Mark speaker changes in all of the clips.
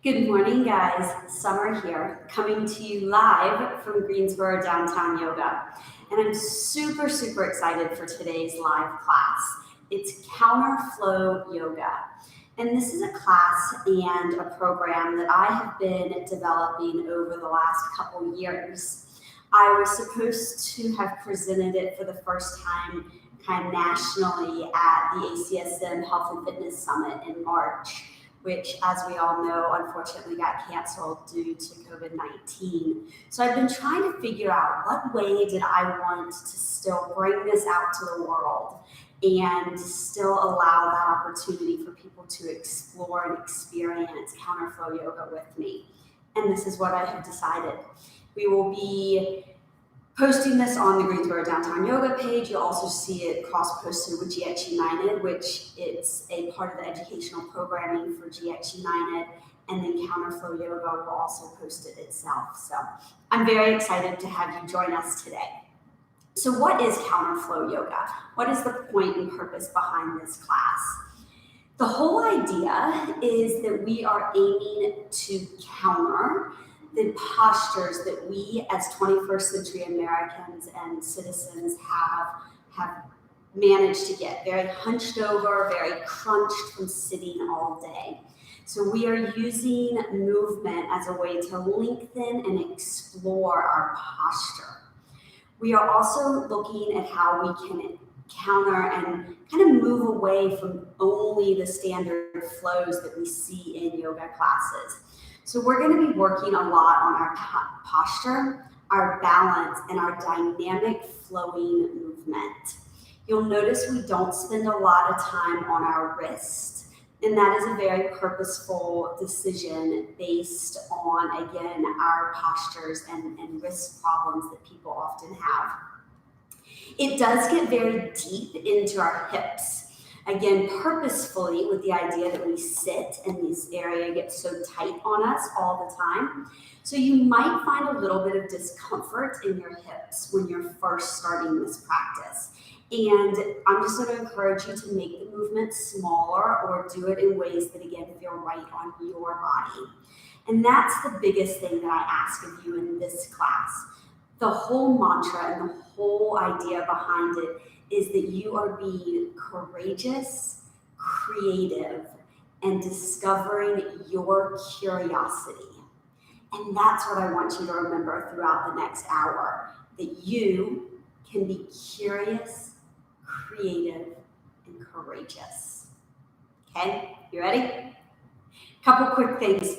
Speaker 1: Good morning, guys. Summer here, coming to you live from Greensboro Downtown Yoga. And I'm super excited for today's live class. It's CounterFlow Yoga. And this is a class and a program that I have been developing over the last couple years. I was supposed to have presented it for the first time kind of nationally at the ACSM Health and Fitness Summit in March, which, as we all know, unfortunately got canceled due to COVID-19. So I've been trying to figure out what way did I want to still bring this out to the world and still allow that opportunity for people to explore and experience CounterFlow Yoga with me. And this is what I have decided. We will be posting this on the Greensboro Downtown Yoga page. You'll also see it cross-posted with GXunited, which is a part of the educational programming for GXunited, and then CounterFlow Yoga will also post it itself. So I'm very excited to have you join us today. So what is CounterFlow Yoga? What is the point and purpose behind this class? The whole idea is that we are aiming to counter the postures that we as 21st century Americans and citizens have managed to get. Very hunched over, very crunched from sitting all day. So we are using movement as a way to lengthen and explore our posture. We are also looking at how we can counter and kind of move away from only the standard flows that we see in yoga classes. So we're going to be working a lot on our posture, our balance, and our dynamic flowing movement. You'll notice we don't spend a lot of time on our wrist, and that is a very purposeful decision based on, again, our postures and wrist problems that people often have. It does get very deep into our hips. Again, purposefully, with the idea that we sit and this area gets so tight on us all the time. So you might find a little bit of discomfort in your hips when you're first starting this practice. And I'm just going to encourage you to make the movement smaller or do it in ways that, again, feel right on your body. And that's the biggest thing that I ask of you in this class. The whole mantra and the whole idea behind it is that you are being courageous, creative, and discovering your curiosity. And that's what I want you to remember throughout the next hour, that you can be curious, creative, and courageous. Okay, you ready? Couple quick things.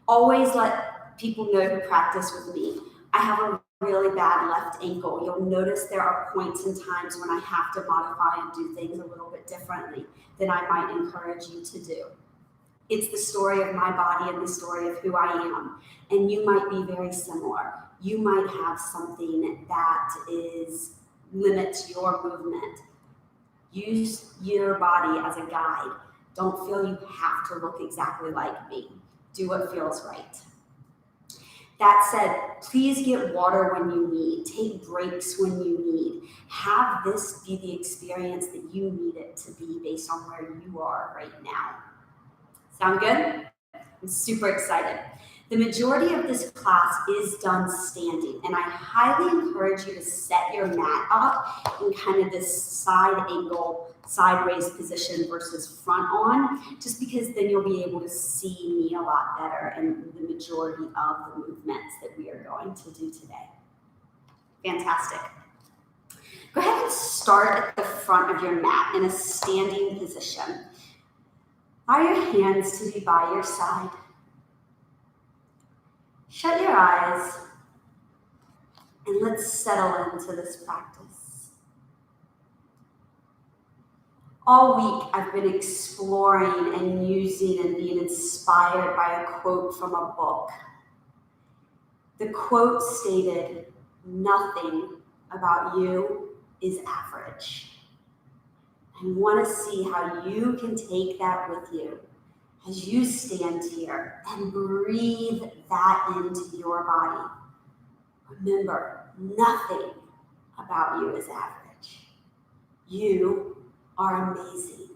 Speaker 1: Always let people know who practice with me. I have a really bad left ankle. You'll notice there are points and times when I have to modify and do things a little bit differently than I might encourage you to do. It's the story of my body and the story of who I am. And you might be very similar. You might have something that limits your movement. Use your body as a guide. Don't feel you have to look exactly like me. Do what feels right. That said, please get water when you need. Take breaks when you need. Have this be the experience that you need it to be based on where you are right now. Sound good? I'm super excited. The majority of this class is done standing, and I highly encourage you to set your mat up in kind of this side angle, sideways position versus front on, just because then you'll be able to see me a lot better in the majority of the movements that we are going to do today. Fantastic. Go ahead and start at the front of your mat in a standing position. Allow your hands to be by your side. Shut your eyes and let's settle into this practice. All week I've been exploring and using and being inspired by a quote from a book. The quote stated, "Nothing about you is average." I want to see how you can take that with you as you stand here and breathe that into your body. Remember, nothing about you is average. You are amazing.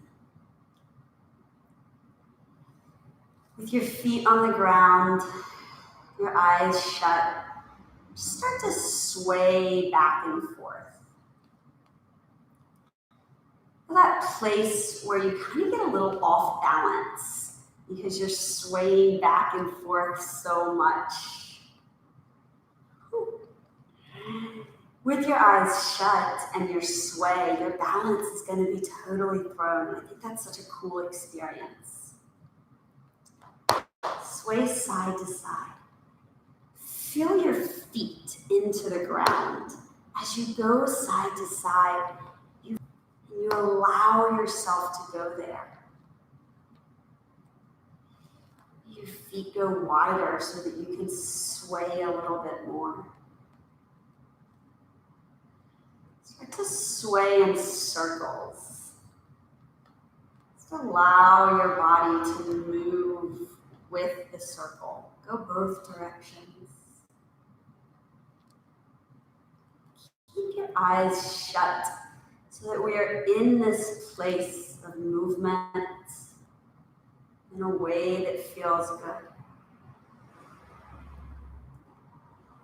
Speaker 1: With your feet on the ground, your eyes shut, just start to sway back and forth. That place where you kind of get a little off balance because you're swaying back and forth so much. With your eyes shut and your sway, your balance is going to be totally thrown. I think that's such a cool experience. Sway side to side. Feel your feet into the ground. As you go side to side, you allow yourself to go there. Your feet go wider so that you can sway a little bit more. Start to sway in circles. Just allow your body to move with the circle. Go both directions. Keep your eyes shut so that we are in this place of movement in a way that feels good.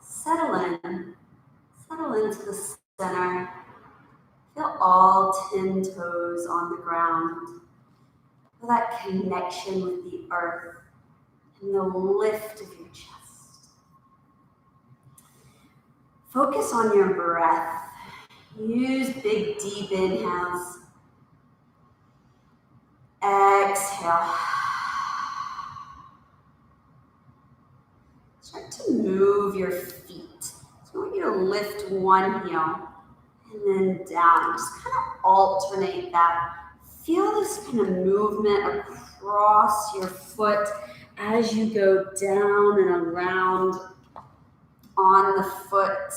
Speaker 1: Settle into the center. Feel all 10 toes on the ground. Feel that connection with the earth and the lift of your chest. Focus on your breath. Use big, deep inhales. Exhale. Start to move your feet. So I want you to lift one heel and then down. Just kind of alternate that. Feel this kind of movement across your foot as you go down and around on the foot.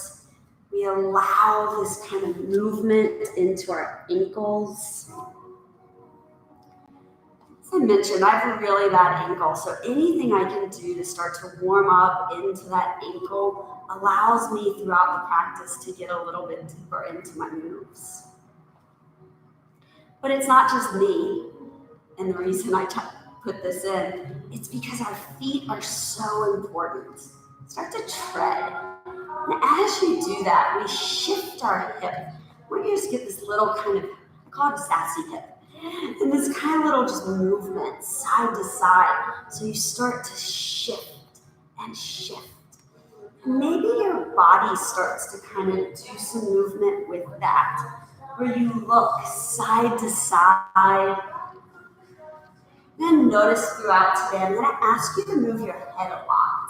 Speaker 1: We allow this kind of movement into our ankles. As I mentioned, I have a really bad ankle, so anything I can do to start to warm up into that ankle allows me throughout the practice to get a little bit deeper into my moves. But it's not just me, and the reason I put this in, it's because our feet are so important. Start to tread. And as you do that, we shift our hip. We're going to just get this little kind of, I call it a sassy hip. And this kind of little just movement side to side. So you start to shift and shift. And maybe your body starts to kind of do some movement with that, where you look side to side. And notice throughout today, I'm going to ask you to move your head a lot.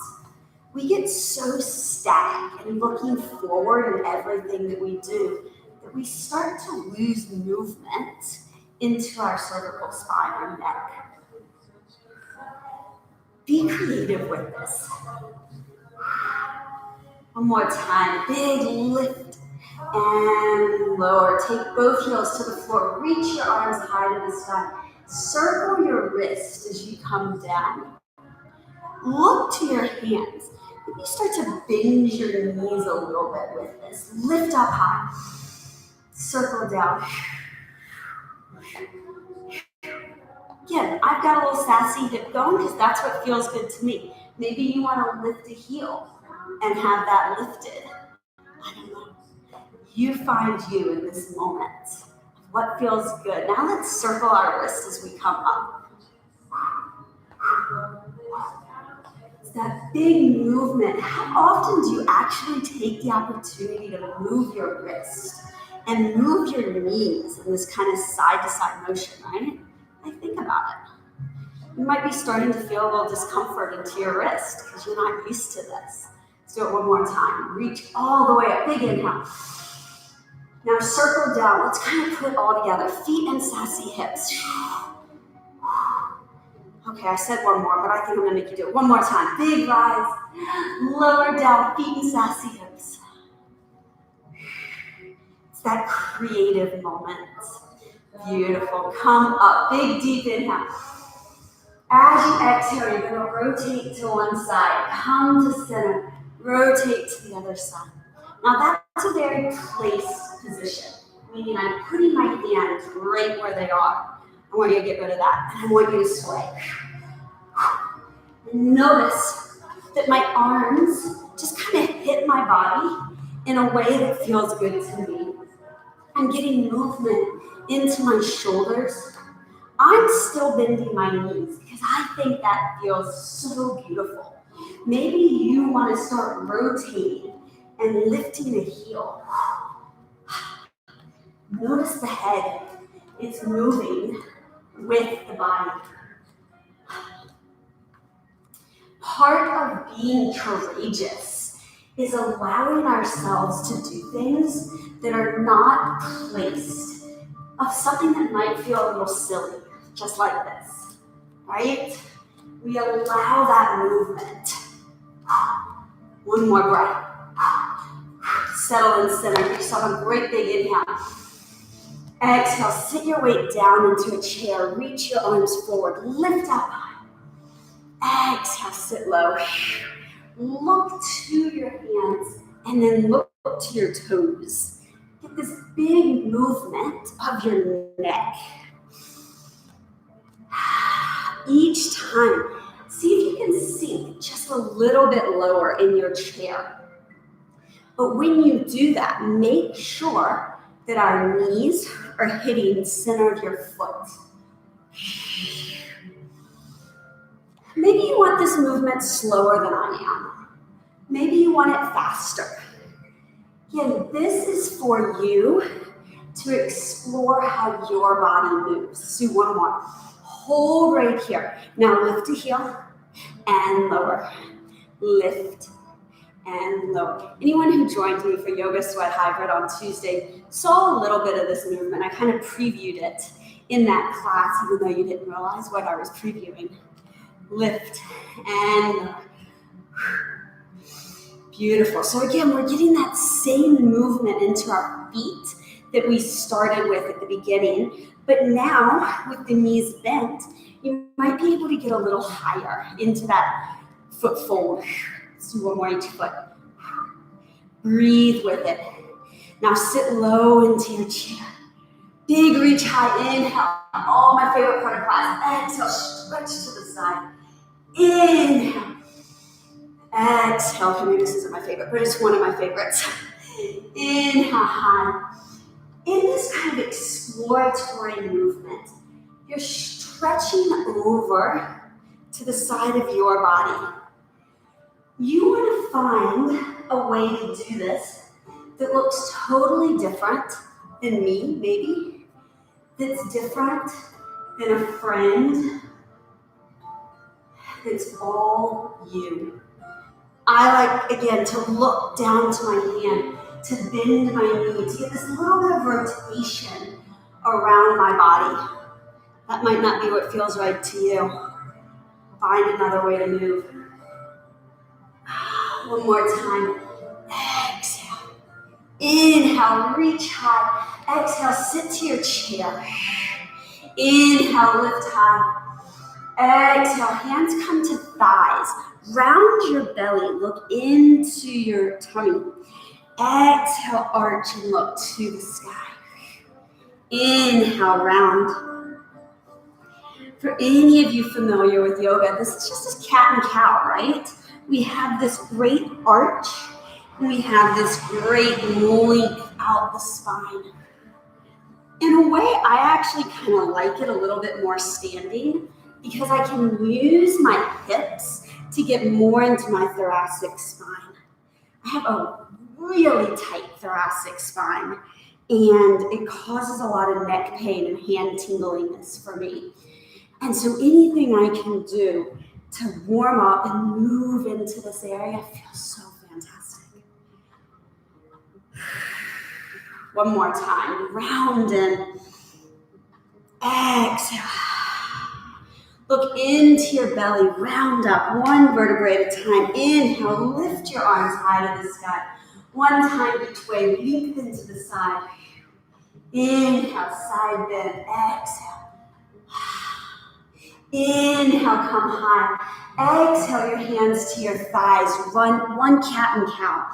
Speaker 1: We get so static and looking forward in everything that we do that we start to lose movement into our cervical spine, our neck. Be creative with this. One more time, big lift and lower. Take both heels to the floor. Reach your arms high to the sky. Circle your wrist as you come down. Look to your hands. Maybe start to bend your knees a little bit with this. Lift up high. Circle down. Again, I've got a little sassy hip going because that's what feels good to me. Maybe you want to lift a heel and have that lifted. I don't know. You find you in this moment. What feels good? Now let's circle our wrist as we come up. It's that big movement. How often do you actually take the opportunity to move your wrist and move your knees in this kind of side-to-side motion, right? Like, think about it. You might be starting to feel a little discomfort into your wrist because you're not used to this. Let's do it one more time. Reach all the way up. Big inhale. Now circle down. Let's kind of put it all together. Feet and sassy hips. Okay, I said one more, but I think I'm going to make you do it one more time. Big rise. Lower down. Feet and sassy hips. It's that creative moment. Beautiful. Come up. Big, deep inhale. As you exhale, you're going to rotate to one side. Come to center. Rotate to the other side. Now that's a very placed position, meaning I'm putting my hands right where they are. I want you to get rid of that. And I want you to sway. Notice that my arms just kind of hit my body in a way that feels good to me. I'm getting movement into my shoulders. I'm still bending my knees because I think that feels so beautiful. Maybe you want to start rotating and lifting a heel. Notice the head. It's moving with the body. Part of being courageous is allowing ourselves to do things that are not placed, of something that might feel a little silly, just like this, right? We allow that movement. One more breath. Settle and center. Give yourself a great big inhale. Exhale, sit your weight down into a chair. Reach your arms forward. Lift up high. Exhale, sit low. Look to your hands and then look to your toes. Get this big movement of your neck. Each time, see if you can sink just a little bit lower in your chair. But when you do that, make sure that our knees are hitting the center of your foot. Maybe you want this movement slower than I am. Maybe you want it faster. Again, this is for you to explore how your body moves. Let's do one more. Hold right here. Now lift a heel and lower. Lift and lower. Anyone who joined me for Yoga Sweat Hybrid on Tuesday saw a little bit of this movement. I kind of previewed it in that class, even though you didn't realize what I was previewing. Lift and lower. Beautiful. So again, we're getting that same movement into our feet that we started with at the beginning. But now, with the knees bent, you might be able to get a little higher into that foot fold. Let's do one more each foot. Breathe with it. Now sit low into your chair. Big reach high, inhale. Oh, my favorite part of class. Exhale, stretch to the side. Inhale. Exhale. Maybe this isn't my favorite, but it's one of my favorites. Inhale high. In this kind of exploratory movement, you're stretching over to the side of your body. You want to find a way to do this that looks totally different than me, maybe, that's different than a friend, that's all you. I like, again, to look down to my hand, to bend my knee, to get this little bit of rotation around my body. That might not be what feels right to you. Find another way to move. One more time. Exhale. Inhale, reach high. Exhale, sit to your chair. Inhale, lift high. Exhale, hands come to thighs. Round your belly, look into your tummy. Exhale, arch and look to the sky. Inhale, round. For any of you familiar with yoga, this is just a cat and cow, right? We have this great arch, and we have this great length out the spine. In a way, I actually kind of like it a little bit more standing because I can use my hips to get more into my thoracic spine. I have a really tight thoracic spine, and it causes a lot of neck pain and hand tingliness for me. And so anything I can do to warm up and move into this area feels so fantastic. One more time, round and exhale. Look into your belly, round up, one vertebrae at a time. Inhale, lift your arms high to the sky. One time each way, leap into the side. Inhale, side bend, exhale. Inhale, come high. Exhale, your hands to your thighs. Run one cat and cow.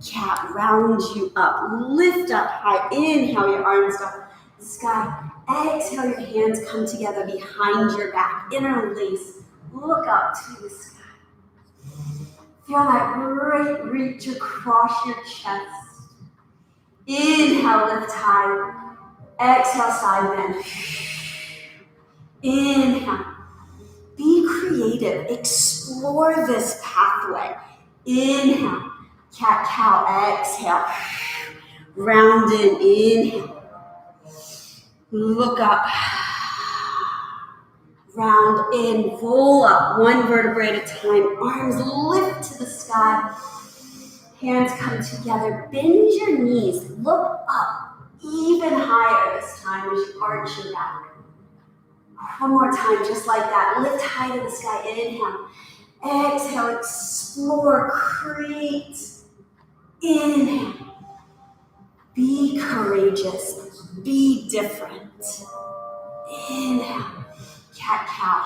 Speaker 1: Cat, round you up. Lift up high. Inhale, your arms up. the sky. Exhale, your hands come together behind your back. Interlace. Look up to the sky. Feel that great reach across your chest. Inhale, lift high. Exhale, side bend. Inhale. Be creative. Explore this pathway. Inhale. Cat-cow. Exhale. Round in. Inhale. Look up. Round in. Roll up. One vertebrae at a time. Arms lift to the sky. Hands come together. Bend your knees. Look up. Even higher this time as you arch your back. One more time, just like that. Lift high to the sky. Inhale. Exhale. Explore. Create. Inhale. Be courageous. Be different. Inhale. Cat-cow.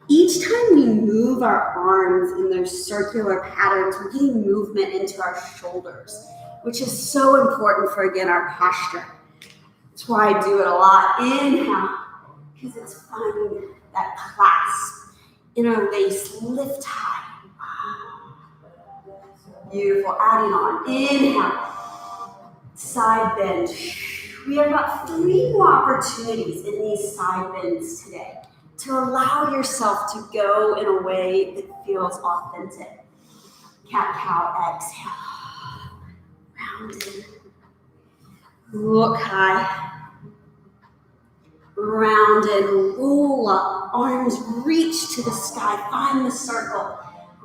Speaker 1: Each time we move our arms in those circular patterns, we're getting movement into our shoulders, which is so important for, again, our posture. That's why I do it a lot. Inhale, because it's finding that clasp. Interlace, lift high. Beautiful. Adding on. Inhale. Side bend. We have about 3 more opportunities in these side bends today to allow yourself to go in a way that feels authentic. Cat-cow. Exhale. Round in. Look high. Round and roll up. Arms reach to the sky. Find the circle.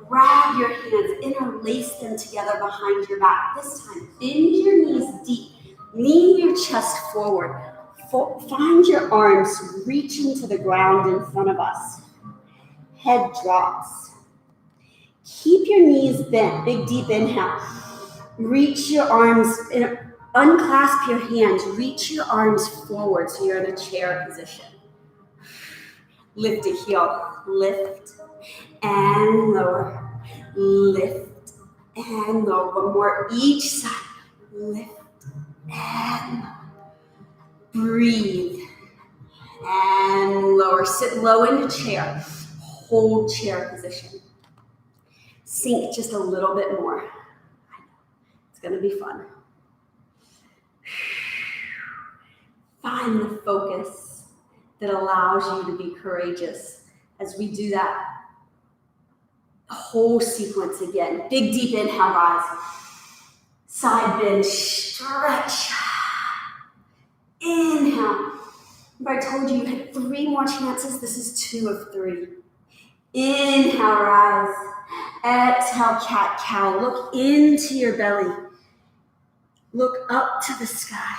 Speaker 1: Grab your hands. Interlace them together behind your back. This time, bend your knees deep. Lean your chest forward. Find your arms reaching to the ground in front of us. Head drops. Keep your knees bent. Big, deep inhale. Reach your arms, unclasp your hands. Reach your arms forward so you're in a chair position. Lift a heel. Lift and lower. Lift and lower. One more each side. Lift and breathe and lower. Sit low in the chair. Hold chair position. Sink just a little bit more. It's going to be fun. Find the focus that allows you to be courageous as we do that whole sequence again. Big, deep inhale, rise. Side bend, stretch. Inhale. Remember I told you you had 3 more chances. This is 2 of 3. Inhale, rise. Exhale, cat-cow. Look into your belly. Look up to the sky.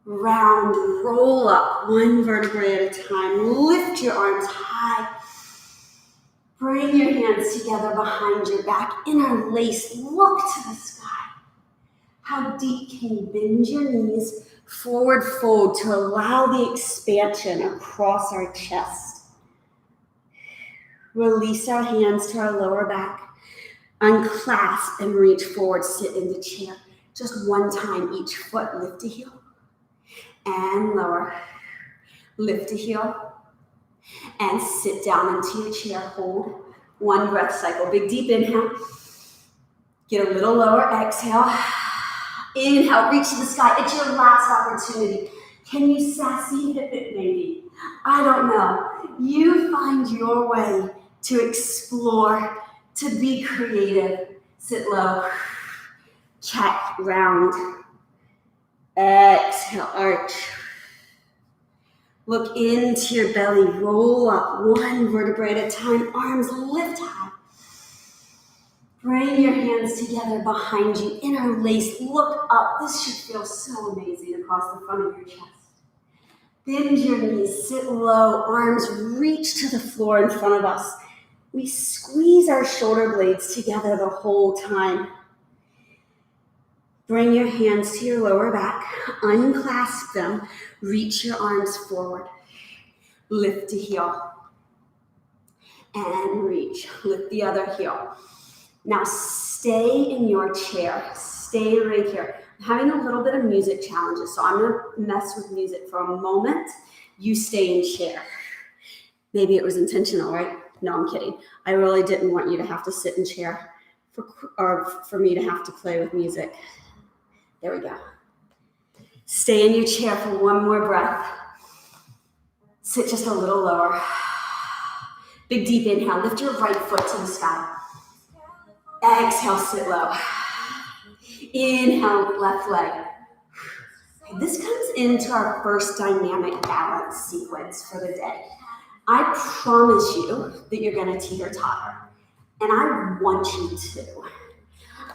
Speaker 1: Round, roll up, 1 vertebrae at a time. Lift your arms high. Bring your hands together behind your back. Interlace, look to the sky. How deep can you bend your knees? Forward fold to allow the expansion across our chest. Release our hands to our lower back. Unclasp and reach forward, sit in the chair. Just 1 time each foot, lift a heel. And lower. Lift a heel. And sit down into your chair. Hold 1 breath cycle. Big deep inhale. Get a little lower. Exhale. Inhale. Reach to the sky. It's your last opportunity. Can you sassy hip it maybe? I don't know. You find your way to explore, to be creative. Sit low. Cat round. Exhale, arch. Look into your belly. Roll up 1 vertebrae at a time. Arms lift high. Bring your hands together behind you. Interlace. Look up. This should feel so amazing across the front of your chest. Bend your knees. Sit low. Arms reach to the floor in front of us. We squeeze our shoulder blades together the whole time. Bring your hands to your lower back. Unclasp them. Reach your arms forward. Lift a heel. And reach. Lift the other heel. Now stay in your chair. Stay right here. I'm having a little bit of music challenges, so I'm gonna mess with music for a moment. You stay in chair. Maybe it was intentional, right? No, I'm kidding. I really didn't want you to have to sit in chair for me to have to play with music. There we go. Stay in your chair for one more breath. Sit just a little lower. Big deep inhale. Lift your right foot to the sky. Exhale, sit low. Inhale, left leg. Okay, this comes into our first dynamic balance sequence for the day. I promise you that you're going to teeter-totter, and I want you to.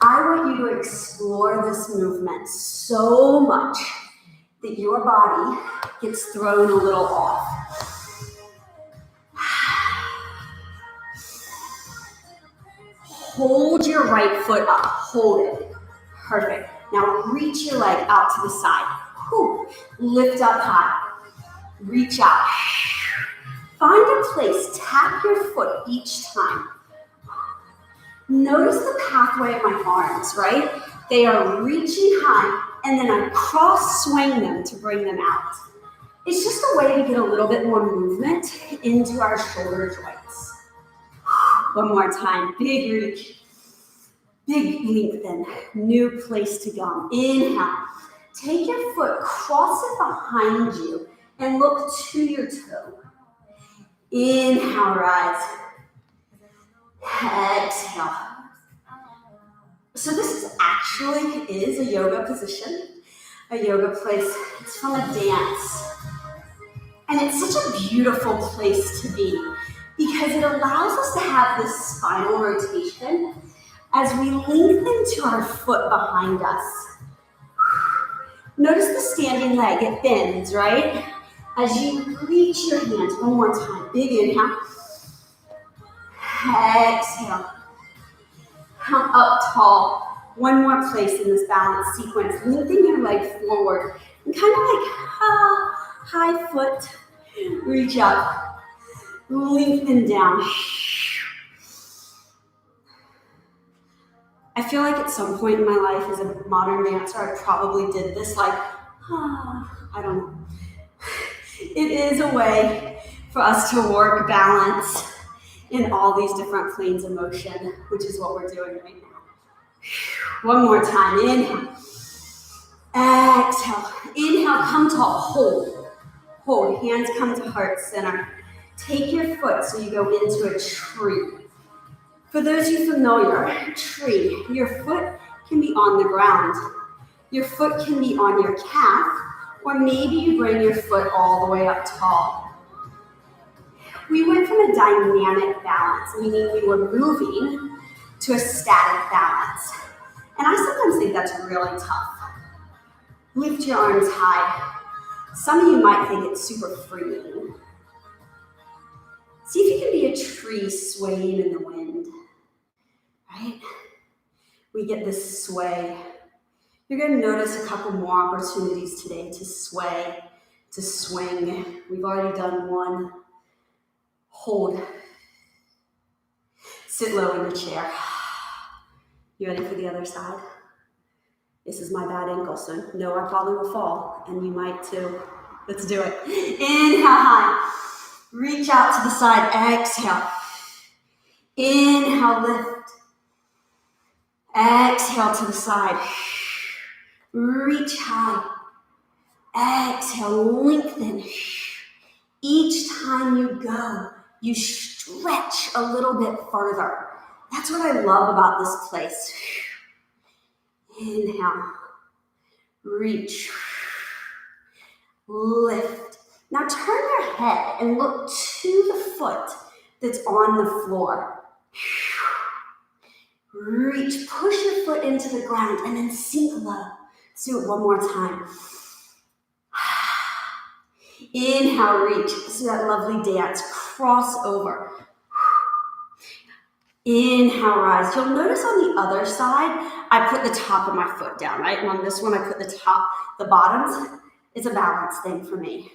Speaker 1: I want you to explore this movement so much that your body gets thrown a little off. Hold your right foot up. Hold it. Perfect. Now reach your leg out to the side. Whew. Lift up high. Reach out. Find a place. Tap your foot each time. Notice the pathway of my arms, right? They are reaching high, and then I cross swing them to bring them out. It's just a way to get a little bit more movement into our shoulder joints. One more time. Big reach. Big lengthen. New place to go. Inhale. Take your foot, cross it behind you, and look to your toe. Inhale, rise. Exhale. So this is a yoga position, a yoga place. It's from a dance. And it's such a beautiful place to be because it allows us to have this spinal rotation as we lengthen to our foot behind us. Notice the standing leg, it bends, right? As you reach your hands, one more time, big inhale. Exhale. Come up tall. One more place in this balance sequence. Lengthen your leg forward. And kind of like high foot. Reach up. Lengthen down. I feel like at some point in my life as a modern dancer, I probably did this I don't know. It is a way for us to work balance in all these different planes of motion, which is what we're doing right now. One more time, inhale. Exhale. Inhale, come tall, hold. Hold, hands come to heart center. Take your foot so you go into a tree. For those of you familiar, tree, your foot can be on the ground. Your foot can be on your calf, or maybe you bring your foot all the way up tall. We went from a dynamic balance, meaning we were moving, to a static balance. And I sometimes think that's really tough. Lift your arms high. Some of you might think it's super freeing. See if you can be a tree swaying in the wind, right? We get this sway. You're going to notice a couple more opportunities today to sway, to swing. We've already done one. Hold. Sit low in the chair. You ready for the other side? This is my bad ankle, so no, I probably will fall, and you might too. Let's do it. Inhale high. Reach out to the side. Exhale. Inhale, lift. Exhale to the side. Reach high. Exhale, lengthen. Each time you go, you stretch a little bit further. That's what I love about this place. Inhale. Reach. Lift. Now turn your head and look to the foot that's on the floor. Reach. Push your foot into the ground and then sink low. Let's do it one more time. Inhale, reach. See that lovely dance. Cross over. Inhale, rise. You'll notice on the other side, I put the top of my foot down, right? And on this one, I put the bottoms. It's a balance thing for me.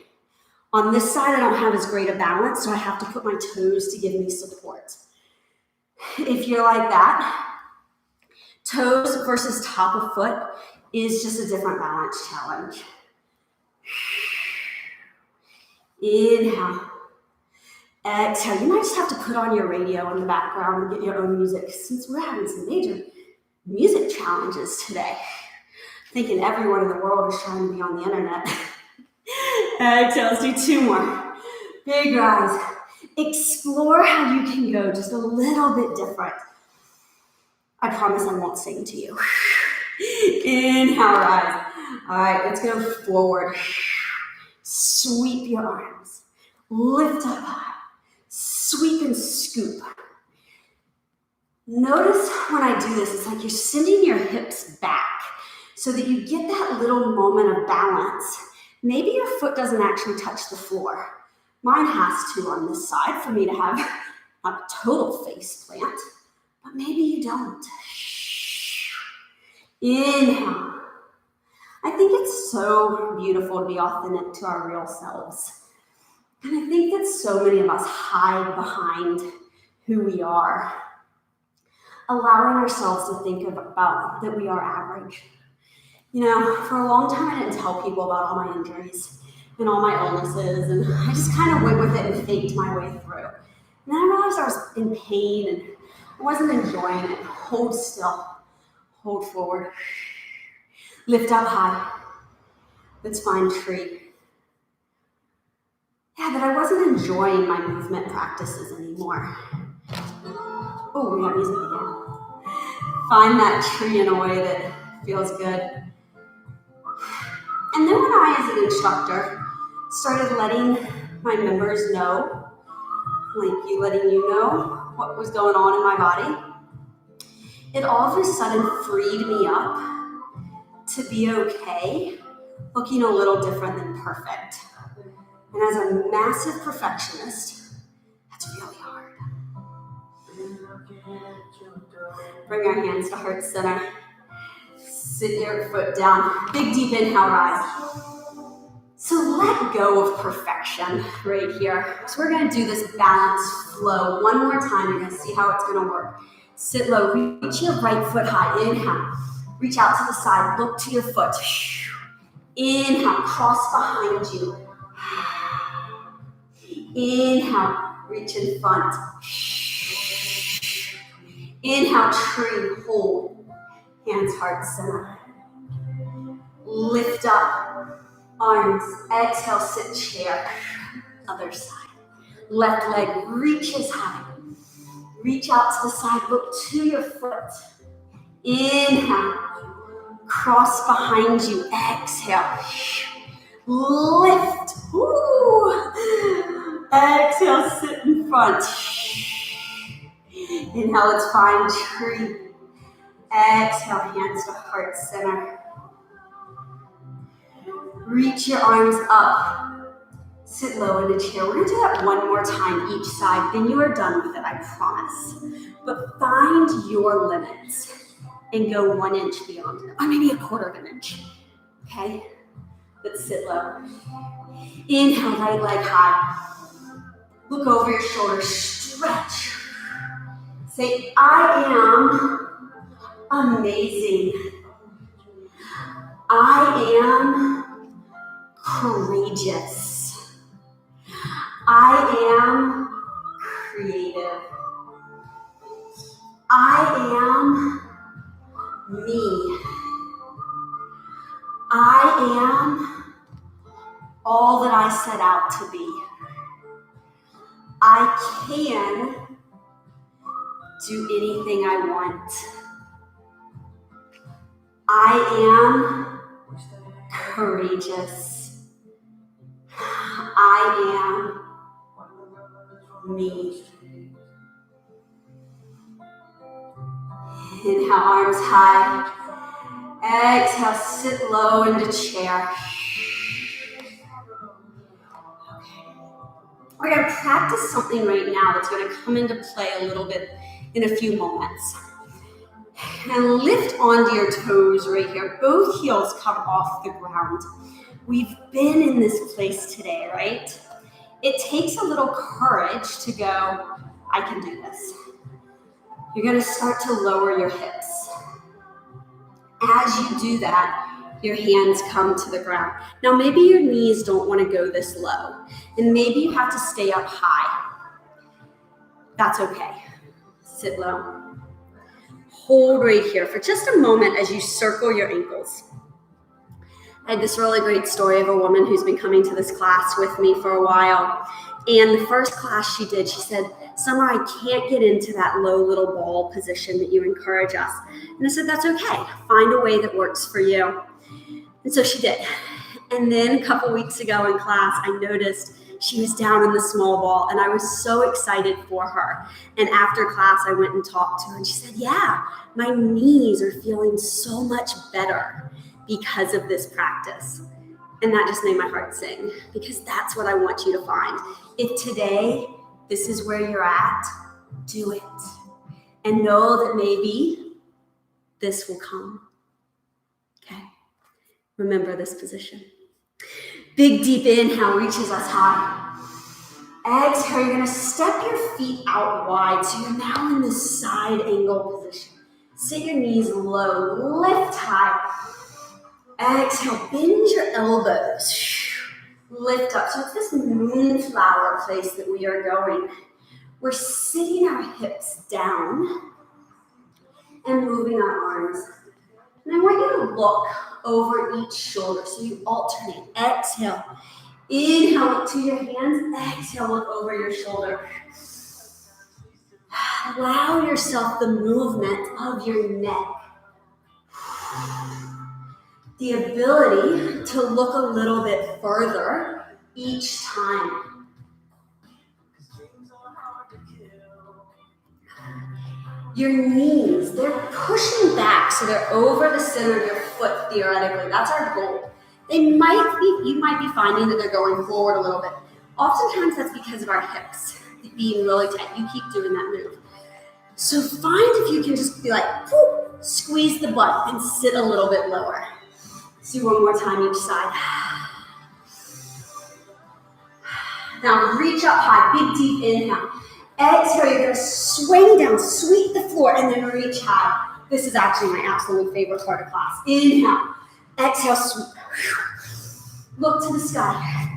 Speaker 1: On this side, I don't have as great a balance, so I have to put my toes to give me support. If you're like that, toes versus top of foot is just a different balance challenge. Inhale. Exhale. You might just have to put on your radio in the background and get your own music since we're having some major music challenges today. Thinking everyone in the world is trying to be on the internet. Exhale, let's do 2 more. Big rise. Explore how you can go just a little bit different. I promise I won't sing to you. Inhale, rise. All right, let's go forward. Sweep your arms. Lift up high. Sweep and scoop. Notice when I do this, it's like you're sending your hips back so that you get that little moment of balance. Maybe your foot doesn't actually touch the floor. Mine has to on this side for me to have a total face plant, but maybe you don't. Inhale. I think it's so beautiful to be authentic to our real selves. And I think that so many of us hide behind who we are, allowing ourselves to think about that we are average. You know, for a long time I didn't tell people about all my injuries and all my illnesses, and I just kind of went with it and faked my way through. And then I realized I was in pain and I wasn't enjoying it. Hold still, hold forward, lift up high. Let's find tree. Yeah, but I wasn't enjoying my movement practices anymore. Oh, we got music again. Find that tree in a way that feels good. And then when I, as an instructor, started letting my members know, letting you know what was going on in my body, it all of a sudden freed me up to be okay looking a little different than perfect. And as a massive perfectionist, that's really hard. Bring our hands to heart center. Sit your foot down. Big deep inhale, rise. So let go of perfection right here. So we're going to do this balance flow one more time. You're going to see how it's going to work. Sit low. Reach your right foot high. Inhale. Reach out to the side. Look to your foot. Inhale. Cross behind you. Inhale, reach in front. Inhale, tree, hold. Hands, heart, center. Lift up, arms. Exhale, sit chair. Other side. Left leg reaches high. Reach out to the side, look to your foot. Inhale, cross behind you. Exhale, lift. Woo. Exhale, sit in front. Inhale, let's find tree. Exhale, hands to heart center. Reach your arms up. Sit low in the chair. We're going to do that one more time each side. Then you are done with it, I promise. But find your limits and go 1 inch beyond it. Or maybe a quarter of an inch. Okay? Let's sit low. Inhale, right leg high. Look over your shoulders, stretch. Say, I am amazing. I am courageous. I am creative. I am me. I am all that I set out to be. I can do anything I want. I am courageous. I am me. Inhale, arms high. Exhale, sit low into chair. We're going to practice something right now that's going to come into play a little bit in a few moments. And lift onto your toes right here. Both heels come off the ground. We've been in this place today, right? It takes a little courage to go, I can do this. You're going to start to lower your hips. As you do that, your hands come to the ground. Now, maybe your knees don't want to go this low, and maybe you have to stay up high. That's okay. Sit low. Hold right here for just a moment as you circle your ankles. I had this really great story of a woman who's been coming to this class with me for a while. And the first class she did, she said, Summer, I can't get into that low little ball position that you encourage us. And I said, that's okay. Find a way that works for you. And so she did. And then a couple weeks ago in class, I noticed she was down in the small ball, and I was so excited for her. And after class, I went and talked to her, and she said, yeah, my knees are feeling so much better because of this practice. And that just made my heart sing, because that's what I want you to find. If today this is where you're at, do it. And know that maybe this will come. Okay? Remember this position. Big deep inhale reaches us high. Exhale, you're going to step your feet out wide, so you're now in this side angle position. Sit your knees low, lift high. Exhale, bend your elbows. Lift up. So it's this moonflower place that we are going. We're sitting our hips down and moving our arms. And I want you to look over each shoulder. So you alternate. Exhale. Inhale, look to your hands. Exhale, look over your shoulder. Allow yourself the movement of your neck. The ability to look a little bit further each time. Your knees, they're pushing back, so they're over the center of your foot theoretically. That's our goal. You might be finding that they're going forward a little bit. Oftentimes that's because of our hips being really tight. You keep doing that move. So find if you can just be like, whoop, squeeze the butt and sit a little bit lower. Let's do one more time each side. Now reach up high, big deep inhale. Exhale, you're going to swing down, sweep the floor, and then reach high. This is actually my absolute favorite part of class. Inhale. Exhale, sweep. Look to the sky.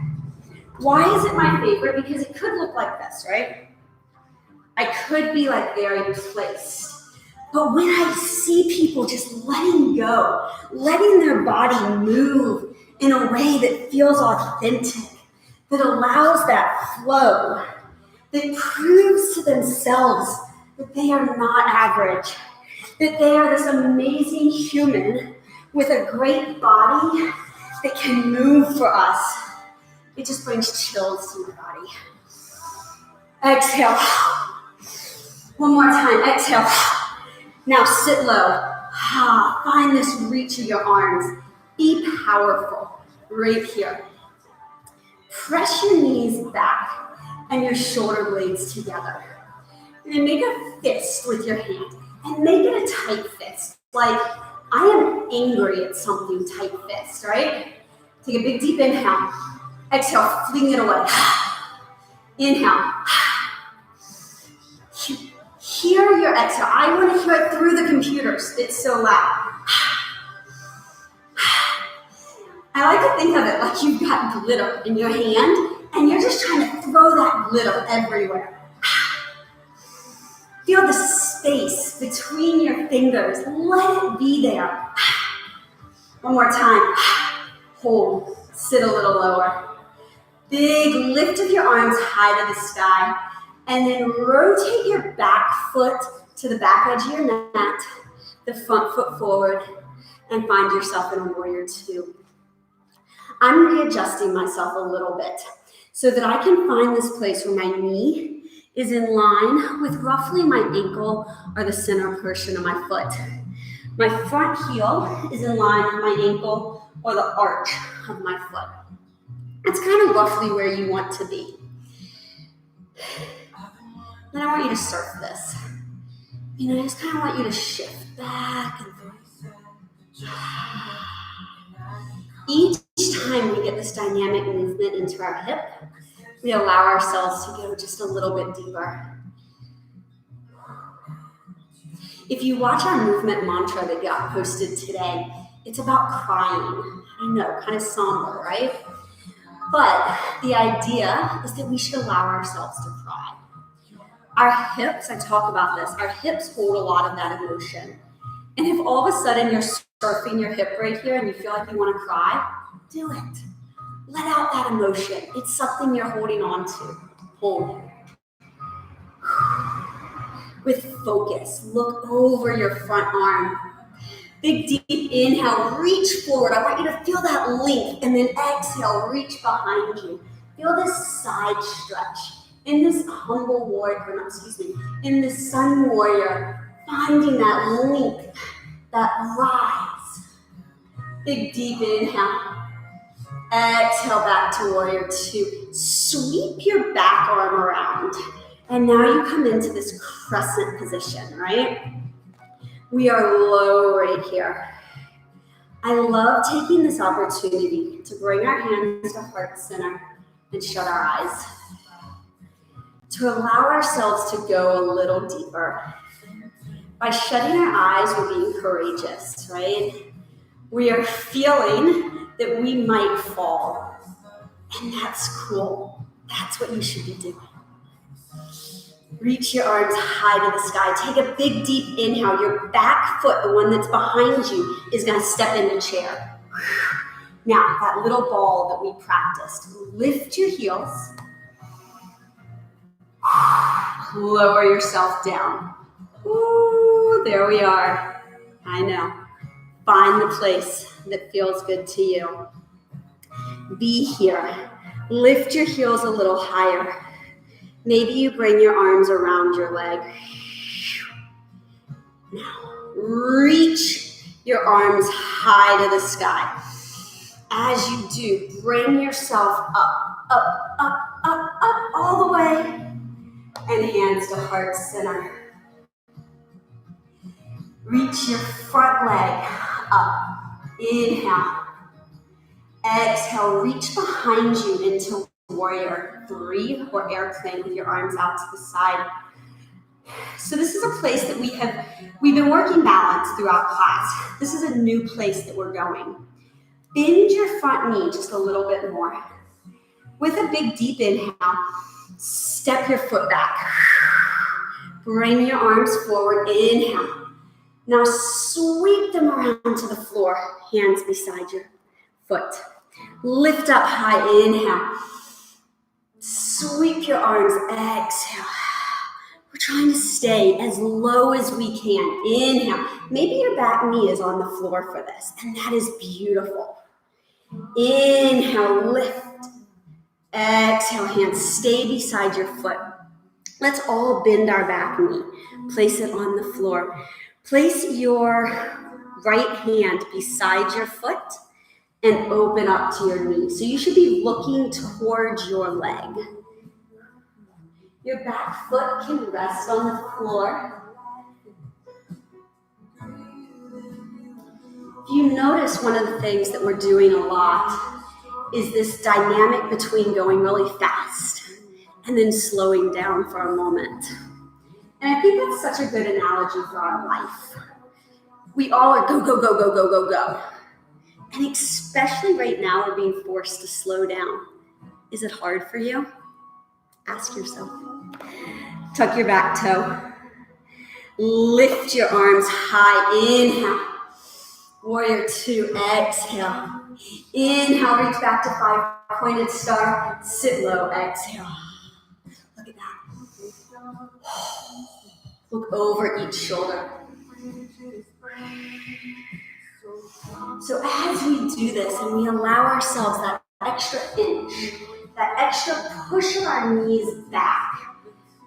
Speaker 1: Why is it my favorite? Because it could look like this, right? I could be like very placed. But when I see people just letting go, letting their body move in a way that feels authentic, that allows that flow, that proves to themselves that they are not average, that they are this amazing human with a great body that can move for us. It just brings chills to my body. Exhale. One more time. Exhale. Now sit low. Find this reach of your arms. Be powerful right here. Press your knees back and your shoulder blades together. And then make a fist with your hand. And make it a tight fist. Like, I am angry at something, tight fist, right? Take a big deep inhale. Exhale, fling it away. Inhale. Hear your exhale. I want to hear it through the computers. It's so loud. I like to think of it like you've got glitter in your hand and you're just trying to throw that glitter everywhere. Feel the space between your fingers. Let it be there. One more time. Hold. Sit a little lower. Big lift of your arms high to the sky. And then rotate your back foot to the back edge of your mat, the front foot forward, and find yourself in a warrior two. I'm readjusting myself a little bit so that I can find this place where my knee is in line with roughly my ankle or the center portion of my foot. My front heel is in line with my ankle or the arch of my foot. That's kind of roughly where you want to be. Then I want you to surf this. I just kind of want you to shift back and forth. Each time we get this dynamic movement into our hip, we allow ourselves to go just a little bit deeper. If you watch our movement mantra that got posted today, it's about crying. I know, kind of somber, right? But the idea is that we should allow ourselves to cry. Our hips, I talk about this, our hips hold a lot of that emotion. And if all of a sudden you're surfing your hip right here and you feel like you want to cry, do it. Let out that emotion. It's something you're holding on to. Hold. With focus, look over your front arm. Big deep inhale, reach forward. I want you to feel that length, and then exhale, reach behind you. Feel this side stretch. In this humble warrior, in this sun warrior, finding that length, that rise. Big deep inhale. Exhale back to warrior two. Sweep your back arm around. And now you come into this crescent position, right? We are low right here. I love taking this opportunity to bring our hands to heart center and shut our eyes. To allow ourselves to go a little deeper. By shutting our eyes, we're being courageous, right? We are feeling that we might fall. And that's cool. That's what you should be doing. Reach your arms high to the sky. Take a big, deep inhale. Your back foot, the one that's behind you, is going to step in the chair. Now, that little ball that we practiced. Lift your heels. Lower yourself down. Ooh, there we are. I know. Find the place that feels good to you. Be here. Lift your heels a little higher. Maybe you bring your arms around your leg. Now, reach your arms high to the sky. As you do, bring yourself up, all the way. And hands to heart center. Reach your front leg up. Inhale. Exhale, reach behind you into warrior three or airplane with your arms out to the side. So this is a place that we've been working balance throughout class. This is a new place that we're going. Bend your front knee just a little bit more. With a big deep inhale, step your foot back. Bring your arms forward, inhale. Now sweep them around to the floor, hands beside your foot. Lift up high, inhale. Sweep your arms, exhale. We're trying to stay as low as we can. Inhale. Maybe your back knee is on the floor for this, and that is beautiful. Inhale, lift. Exhale, hands stay beside your foot. Let's all bend our back knee. Place it on the floor. Place your right hand beside your foot and open up to your knee. So you should be looking towards your leg. Your back foot can rest on the floor. If you notice, one of the things that we're doing a lot is this dynamic between going really fast and then slowing down for a moment. And I think that's such a good analogy for our life. We all are go, go, go, go, go, go, go. And especially right now, we're being forced to slow down. Is it hard for you? Ask yourself. Tuck your back toe. Lift your arms high. Inhale. Warrior two. Exhale. Inhale. Reach back to five. Pointed star. Sit low. Exhale. Look at that. Look over each shoulder. So as we do this and we allow ourselves that extra inch, that extra push of our knees back,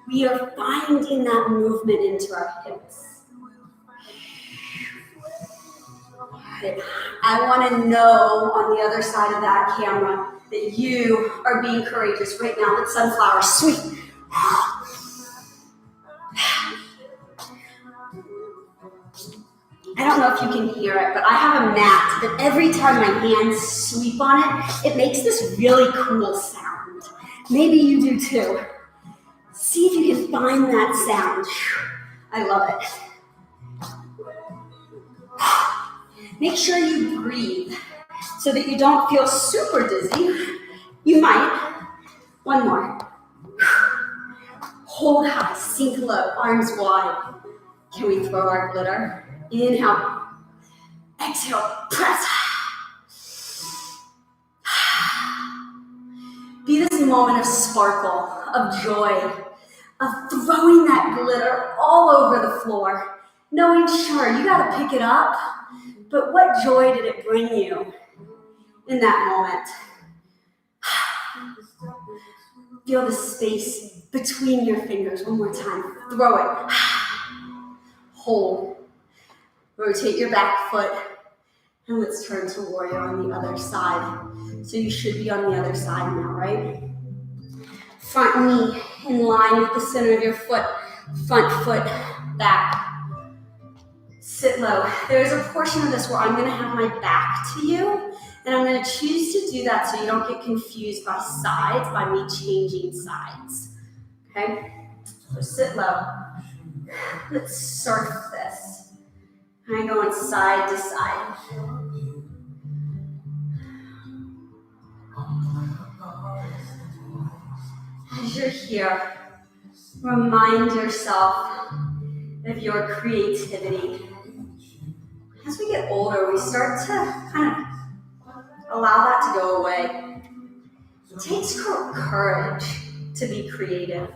Speaker 1: we are finding that movement into our hips. Right. I want to know on the other side of that camera that you are being courageous right now. That sunflower, sweet. I don't know if you can hear it, but I have a mat that every time my hands sweep on it, it makes this really cool sound. Maybe you do too. See if you can find that sound. I love it. Make sure you breathe so that you don't feel super dizzy. You might. One more. Hold high, sink low, arms wide. Can we throw our glitter? Inhale. Exhale, press. Be this moment of sparkle, of joy, of throwing that glitter all over the floor, knowing, sure, you gotta pick it up, but what joy did it bring you in that moment? Feel the space between your fingers. One more time. Throw it. Hold. Rotate your back foot. And let's turn to warrior on the other side. So you should be on the other side now, right? Front knee in line with the center of your foot. Front foot back. Sit low. There's a portion of this where I'm going to have my back to you, and I'm going to choose to do that so you don't get confused by sides, by me changing sides. Okay? So sit low. Let's surf this. I'm going side to side. As you're here, remind yourself of your creativity. As we get older, we start to kind of allow that to go away. It takes courage to be creative.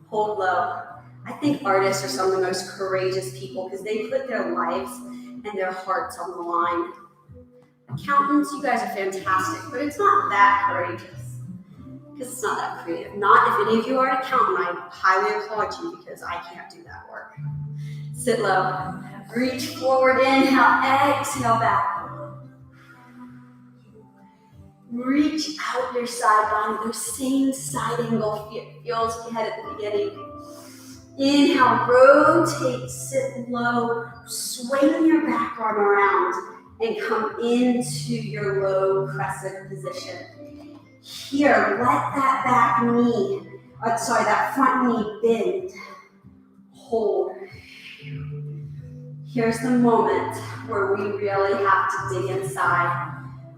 Speaker 1: Hold low. I think artists are some of the most courageous people because they put their lives and their hearts on the line. Accountants, you guys are fantastic, but it's not that courageous because it's not that creative. Not if any of you are an accountant, I highly applaud you because I can't do that work. Sit low. Reach forward, inhale, exhale back. Reach out your side body, those same side angle feels we had at the beginning. Inhale, rotate, sit low, swing your back arm around and come into your low crescent position. Here, let that that front knee bend. Hold. Here's the moment where we really have to dig inside.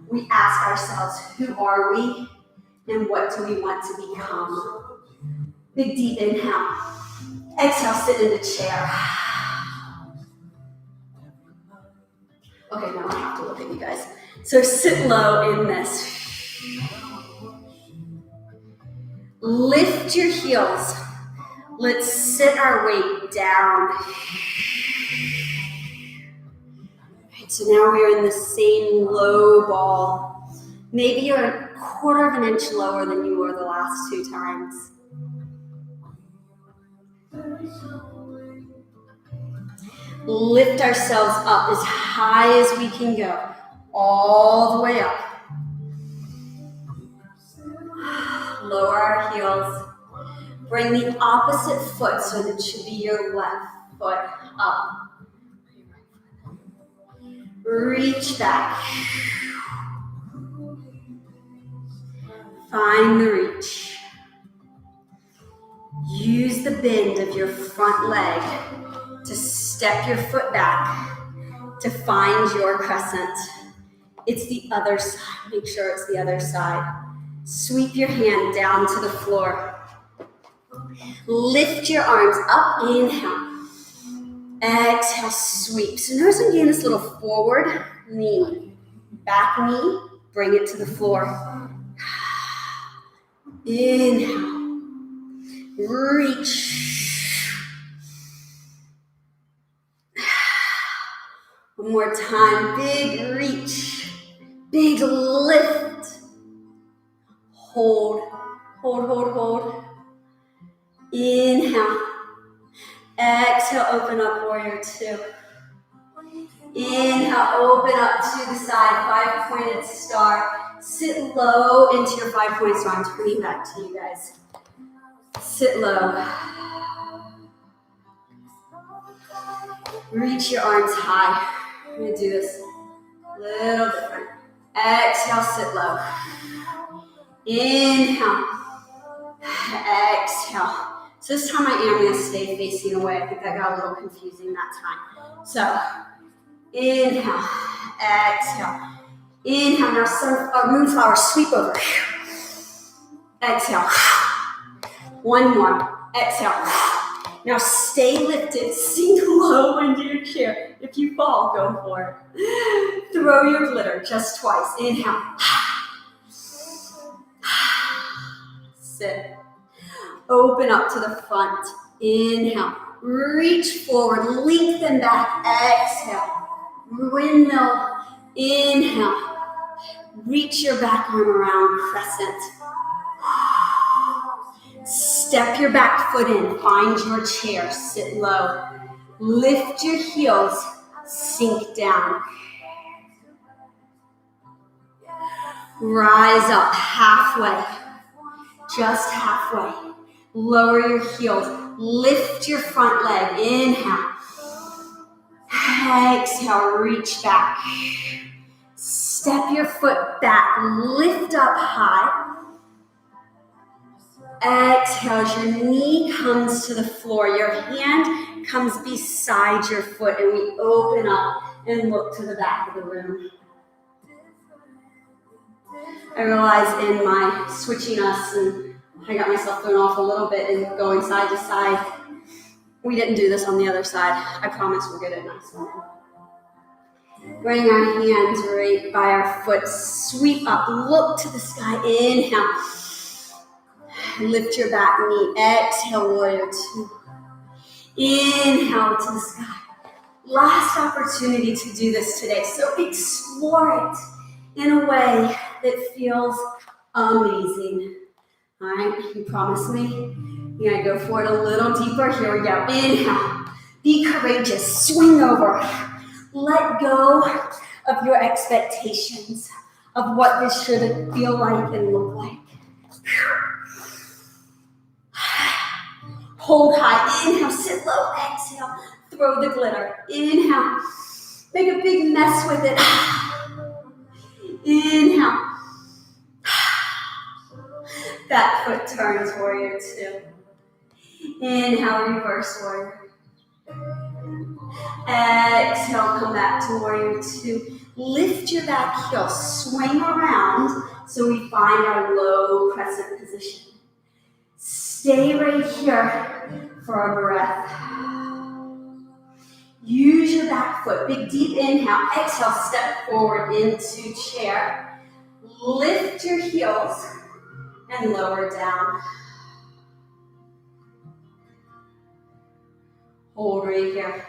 Speaker 1: We ask ourselves, who are we and what do we want to become? Big deep inhale. Exhale, sit in the chair. Okay, now I have to look at you guys. So sit low in this. Lift your heels. Let's sit our weight down. So now we're in the same low ball. Maybe you're a quarter of an inch lower than you were the last two times. Lift ourselves up as high as we can go, all the way up. Lower our heels. Bring the opposite foot so that it should be your left foot up. Reach back. Find the reach. Use the bend of your front leg to step your foot back to find your crescent. It's the other side. Make sure it's the other side. Sweep your hand down to the floor. Lift your arms up. Inhale. Exhale, sweep. So notice I'm getting this little forward knee. Back knee, bring it to the floor. Inhale. Reach. One more time. Big reach. Big lift. Hold. Hold, hold, hold. Inhale. Exhale, open up, warrior two. Inhale, open up to the side, 5-pointed star. Sit low into your 5-point star. I'm turning back to you guys. Sit low. Reach your arms high. I'm going to do this a little different. Exhale, sit low. Inhale. Exhale. So this time I am going to stay facing away. I think that got a little confusing that time. So Inhale, exhale. Inhale, now moonflower sweep over. Exhale. One more, exhale. Now stay lifted, sink low into your chair. If you fall, go for it. Throw your glitter just twice. Inhale. Sit. Open up to the front. Inhale. Reach forward, lengthen back. Exhale. Windmill. Inhale. Reach your back arm around, crescent. Step your back foot in, find your chair, sit low. Lift your heels, sink down. Rise up halfway, just halfway. Lower your heels, lift your front leg, inhale. Exhale, reach back. Step your foot back, lift up high. Exhale as your knee comes to the floor. Your hand comes beside your foot and we open up and look to the back of the room. I realize in my switching us, and I got myself thrown off a little bit and going side to side. We didn't do this on the other side. I promise we'll get it nice one. Bring our hands right by our foot. Sweep up, look to the sky. Inhale. Lift your back knee. Exhale, warrior two. Inhale to the sky. Last opportunity to do this today. So explore it in a way that feels amazing. All right, you promise me? You're going to go for it a little deeper. Here we go. Inhale. Be courageous. Swing over. Let go of your expectations of what this should feel like and look like. Hold high. Inhale. Sit low. Exhale. Throw the glitter. Inhale. Make a big mess with it. Inhale. That foot turns, warrior two. Inhale, reverse warrior. Exhale, come back to warrior two. Lift your back heel, swing around so we find our low crescent position. Stay right here for a breath. Use your back foot, big deep inhale. Exhale, step forward into chair. Lift your heels and lower down. Hold right here.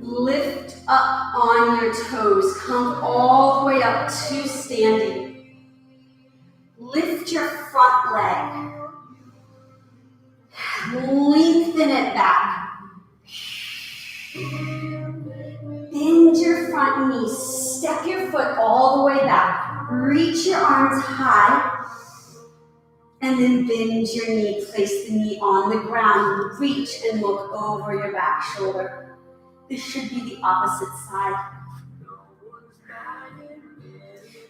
Speaker 1: Lift up on your toes. Come all the way up to standing. Lift your front leg. Lengthen it back. Bend your front knee. Step your foot all the way back. Reach your arms high. And then bend your knee. Place the knee on the ground. Reach and look over your back shoulder. This should be the opposite side.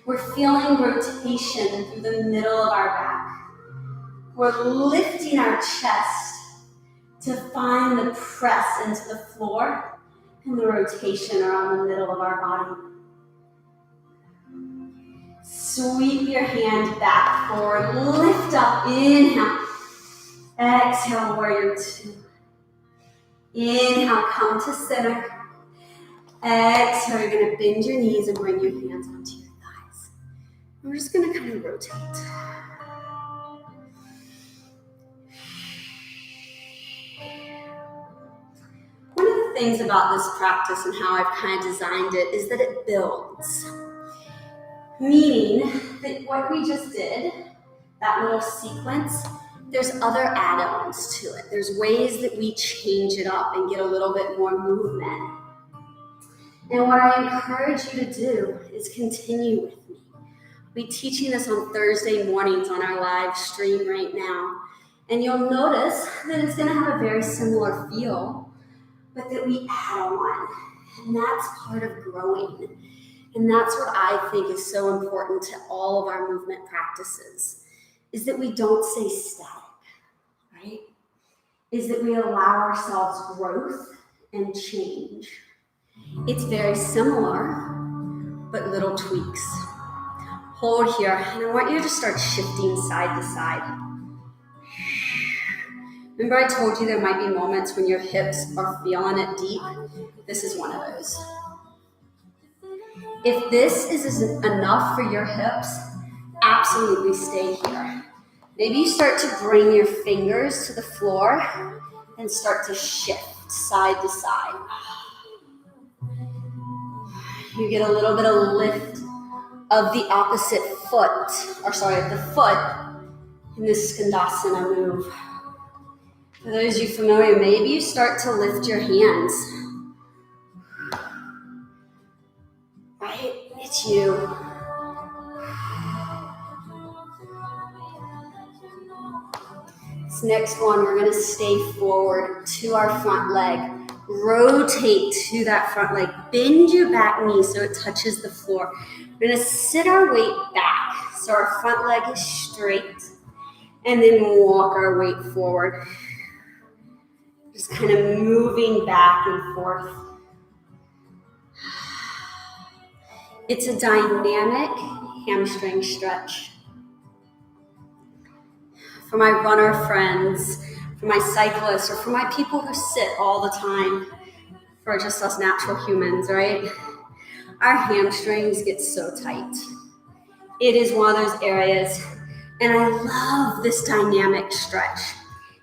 Speaker 1: We're feeling rotation through the middle of our back. We're lifting our chest to find the press into the floor and the rotation around the middle of our body. Sweep your hand back forward, lift up, inhale. Exhale, warrior two. Inhale, come to center. Exhale, you're gonna bend your knees and bring your hands onto your thighs. We're just gonna kind of rotate. One of the things about this practice and how I've kind of designed it is that it builds. Meaning that what we just did, that little sequence, there's other add-ons to it. There's ways that we change it up and get a little bit more movement. And what I encourage you to do is continue with me. I'll be teaching this on Thursday mornings on our live stream right now. And you'll notice that it's gonna have a very similar feel, but that we add on. And that's part of growing. And that's what I think is so important to all of our movement practices, is that we don't stay static, right? is that we allow ourselves growth and change. It's very similar, but little tweaks. Hold here, and I want you to start shifting side to side. Remember I told you there might be moments when your hips are feeling it deep? This is one of those. If this is enough for your hips, absolutely stay here. Maybe you start to bring your fingers to the floor and start to shift side to side. You get a little bit of lift of the opposite foot, the foot in this Skandasana move. For those of you familiar, maybe you start to lift your hands. Right? It's you. This next one, we're going to stay forward to our front leg. Rotate to that front leg. Bend your back knee so it touches the floor. We're going to sit our weight back so our front leg is straight. And then walk our weight forward. Just kind of moving back and forth. It's a dynamic hamstring stretch. For my runner friends, for my cyclists, or for my people who sit all the time, for just us natural humans, right? Our hamstrings get so tight. It is one of those areas, and I love this dynamic stretch.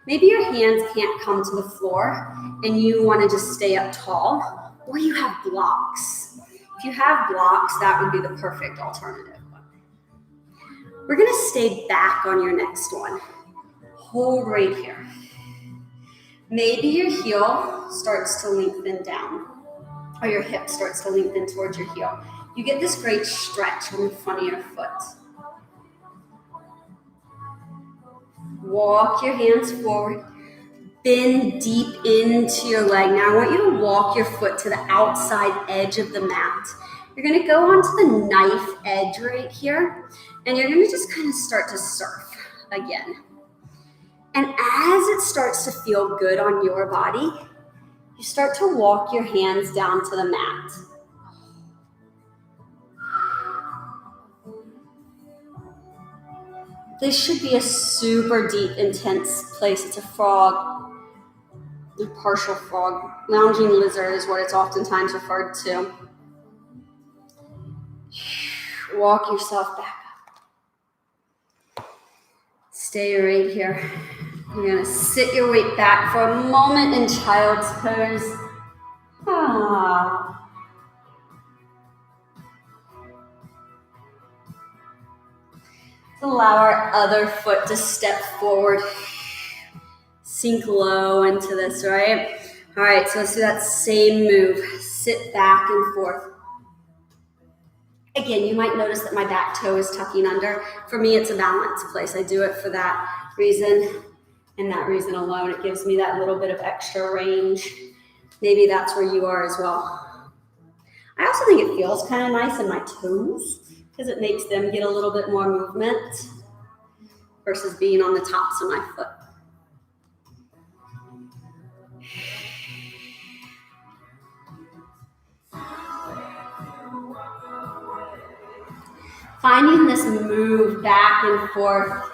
Speaker 1: Maybe your hands can't come to the floor and you want to just stay up tall, or you have blocks. If you have blocks, that would be the perfect alternative. We're going to stay back on your next one. Hold right here. Maybe your heel starts to lengthen down, or your hip starts to lengthen towards your heel. You get this great stretch on the front of your foot. Walk your hands forward. Bend deep into your leg. Now I want you to walk your foot to the outside edge of the mat. You're going to go onto the knife edge right here, and you're going to just kind of start to surf again. And as it starts to feel good on your body, you start to walk your hands down to the mat. This should be a super deep, intense place. It's a frog, a partial frog. Lounging lizard is what it's oftentimes referred to. Walk yourself back up. Stay right here. You're going to sit your weight back for a moment in child's pose. Allow our other foot to step forward. Sink low into this, right? All right, so let's do that same move. Sit back and forth. Again, you might notice that my back toe is tucking under. For me, it's a balance place. I do it for that reason and that reason alone. It gives me that little bit of extra range. Maybe that's where you are as well. I also think it feels kind of nice in my toes because it makes them get a little bit more movement versus being on the tops of my foot. Finding this move back and forth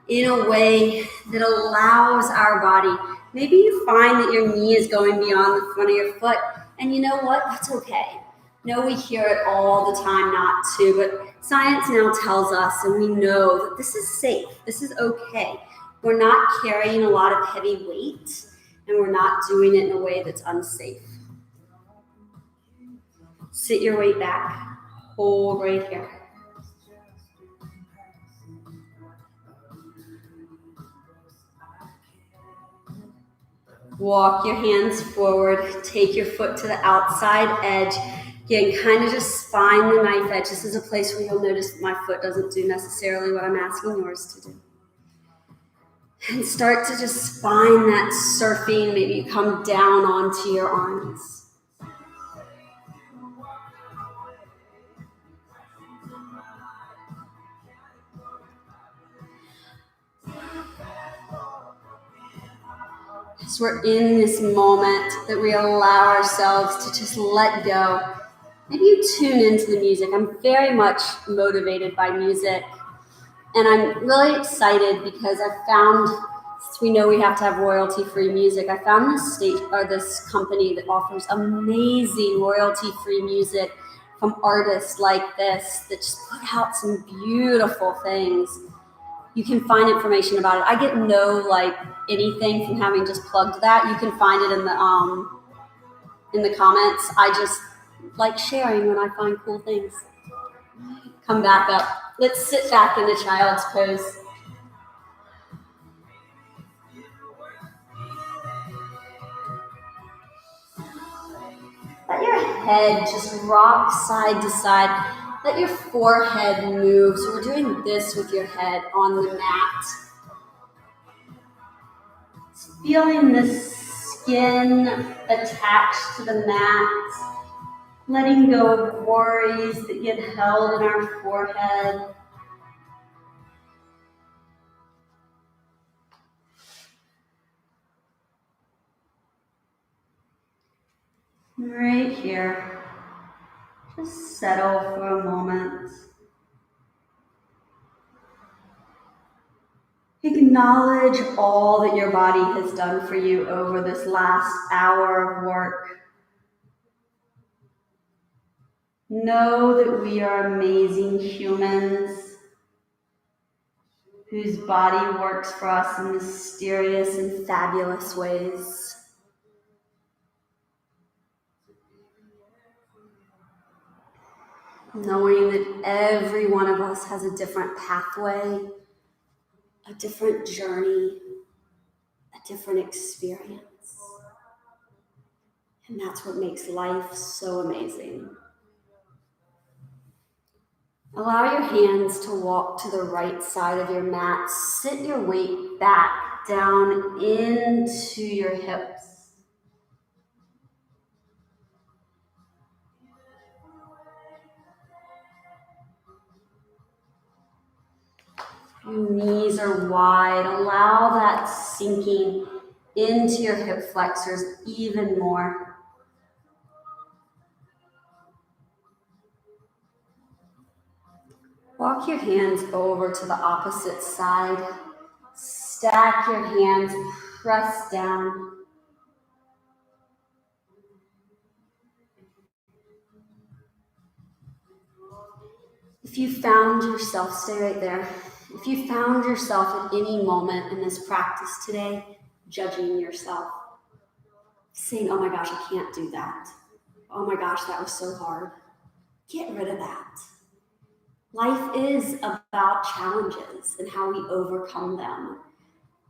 Speaker 1: in a way that allows our body. Maybe you find that your knee is going beyond the front of your foot, and you know what? That's okay. No, we hear it all the time not to, but science now tells us, and we know that this is safe. This is okay. We're not carrying a lot of heavy weight, and we're not doing it in a way that's unsafe. Sit your weight back. Hold right here. Walk your hands forward. Take your foot to the outside edge. Again, kind of just find the knife edge. This is a place where you'll notice that my foot doesn't do necessarily what I'm asking yours to do. And start to just find that surfing. Maybe you come down onto your arms. as we're in this moment, that we allow ourselves to just let go. Maybe you tune into the music. I'm very much motivated by music, and I'm really excited because I found, since we know we have to have royalty-free music, I found this company that offers amazing royalty-free music from artists like this that just put out some beautiful things. You can find information about it. I get no anything from having just plugged that. You can find it in the comments. I just like sharing when I find cool things. Come back up. Let's sit back in the child's pose. Let your head just rock side to side. Let your forehead move. So we're doing this with your head on the mat. Feeling the skin attached to the mat. Letting go of worries that get held in our forehead. Right here. Just settle for a moment. Acknowledge all that your body has done for you over this last hour of work. Know that we are amazing humans whose body works for us in mysterious and fabulous ways. Knowing that every one of us has a different pathway, a different journey, a different experience. And that's what makes life so amazing. Allow your hands to walk to the right side of your mat. Sit your weight back down into your hips. Your knees are wide. Allow that sinking into your hip flexors even more. Walk your hands over to the opposite side. Stack your hands, press down. If you found yourself, stay right there. If you found yourself at any moment in this practice today, judging yourself, saying, oh my gosh, I can't do that. Oh my gosh, that was so hard. Get rid of that. Life is about challenges and how we overcome them.